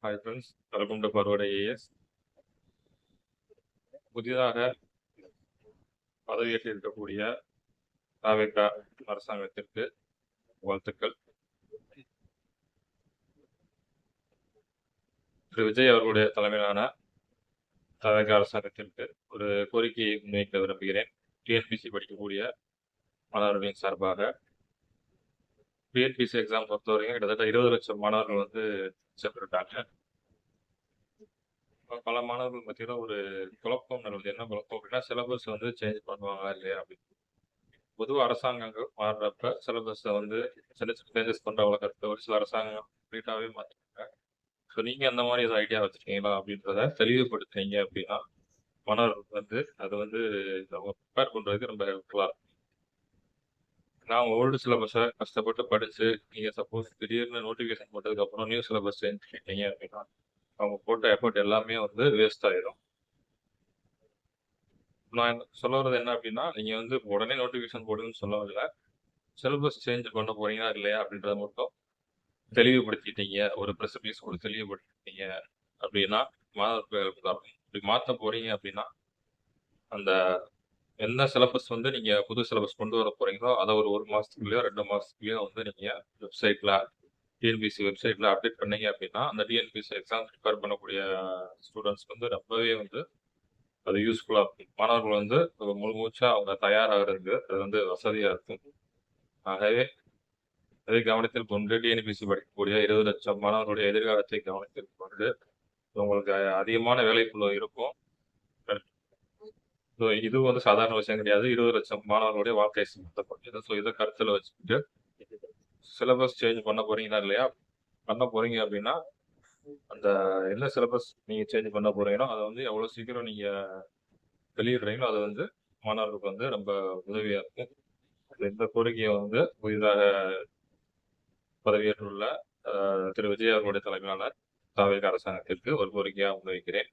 Hi friends, welcome to forward IAS. புதிதாக பதவியேற்று இருக்கக்கூடிய தாவேகா அரசாங்கத்திற்கு வாழ்த்துக்கள். திரு விஜய் அவர்களுடைய தலைமையிலான தாவேகா அரசாங்கத்திற்கு ஒரு கோரிக்கையை முன்வைக்க விரும்புகிறேன். டிஎன்பிசி படிக்கக்கூடிய மாணவர்களின் சார்பாக டிஎன்பிசி எக்ஸாம் பொறுத்தவரைக்கும் கிட்டத்தட்ட 20 லட்சம் மாணவர்கள் சென்றிருக்காங்க. பல மாணவர்கள் மத்தியில் ஒரு குழப்பம் நிலவுது. என்ன குழப்பம் அப்படின்னா, சிலபஸ் சேஞ்ச் பண்ணுவாங்க இல்லையா அப்படின்னு. பொதுவாக அரசாங்கங்கள் மாறுறப்ப சிலபஸை சின்ன சின்ன சேஞ்சஸ் பண்ற வழக்கத்தை ஒரு சில அரசாங்கம் கம்ப்ளீட்டாகவே மாற்றிருக்காங்க. ஸோ நீங்கள் அந்த மாதிரி ஏதாவது ஐடியா வச்சுருக்கீங்களா அப்படின்றத தெளிவுபடுத்துறீங்க அப்படின்னா மாணவர்கள் அதை அவங்க ப்ரிப்பேர் பண்ணுறதுக்கு ரொம்ப ஹெல்ப்ஃபுல்லாக இருக்கும். நான் ஓல்டு சிலபஸை கஷ்டப்பட்டு படித்து நீங்கள் சப்போஸ் திடீர்னு நோட்டிஃபிகேஷன் போட்டதுக்கப்புறம் நியூ சிலபஸ் சேஞ்ச் பண்ணிட்டீங்க அப்படின்னா அவங்க போட்ட எஃபர்ட் எல்லாமே வேஸ்ட் ஆயிடும். நான் சொல்ல வர்றது என்ன அப்படின்னா, நீங்க உடனே நோட்டிஃபிகேஷன் போடுங்கன்னு சொல்ல வரல. சிலபஸ் சேஞ்ச் பண்ண போறீங்களா இல்லையா அப்படின்றத மட்டும் தெளிவுபடுத்திட்டீங்க, ஒரு ப்ரெஸ் ரிலீஸ் கூட தெளிவுபடுத்திட்டீங்க அப்படின்னா மாணவர்களுக்கு அப்படி மாற்ற போறீங்க அப்படின்னா அந்த என்ன சிலபஸ் நீங்க புது சிலபஸ் கொண்டு வர போறீங்களோ அதை ஒரு மாசத்துக்குள்ளேயோ 2 மாசத்துக்குள்ளேயோ நீங்க வெப்சைட்ல டிஎன்பிசி வெப்சைட்ல அப்டேட் பண்ணீங்க அப்படின்னா அந்த டிஎன்பிசி எக்ஸாம் ப்ரிப்பேர் பண்ணக்கூடிய ஸ்டூடெண்ட்ஸ் ரொம்பவே அது யூஸ்ஃபுல்லா இருக்கும். மாணவர்கள் முழு மூச்சா அவங்க தயாராகிறதுக்கு அது வசதியா இருக்கும். ஆகவே அதை கவனத்தில் கொண்டு டிஎன்பிசி படிக்கக்கூடிய 20 லட்சம் மாணவர்களுடைய எதிர்காலத்தை கவனத்தில் கொண்டு உங்களுக்கு அதிகமான வேலைக்குள்ள இருக்கும். இது சாதாரண விஷயம் கிடையாது. 20 லட்சம் மாணவர்களுடைய வாழ்க்கை சம்பந்தப்பட்டது. ஸோ இதை கருத்தில் வச்சுக்கிட்டு சிலபஸ் சேஞ்ச் பண்ண போறீங்களா இல்லையா, பண்ண போறீங்க அப்படின்னா அந்த என்ன சிலபஸ் நீங்க சேஞ்ச் பண்ண போறீங்களோ அதை எவ்வளவு சீக்கிரம் நீங்க வெளியிடுறீங்களோ அது மாணவர்களுக்கு ரொம்ப உதவியா இருக்கும். இந்த கோரிக்கையை புதிதாக பதவியேற்றுள்ள திரு விஜய் அவர்களுடைய தலைமையிலான தாவேகா அரசாங்கத்திற்கு ஒரு கோரிக்கையாக முன்வைக்கிறேன்.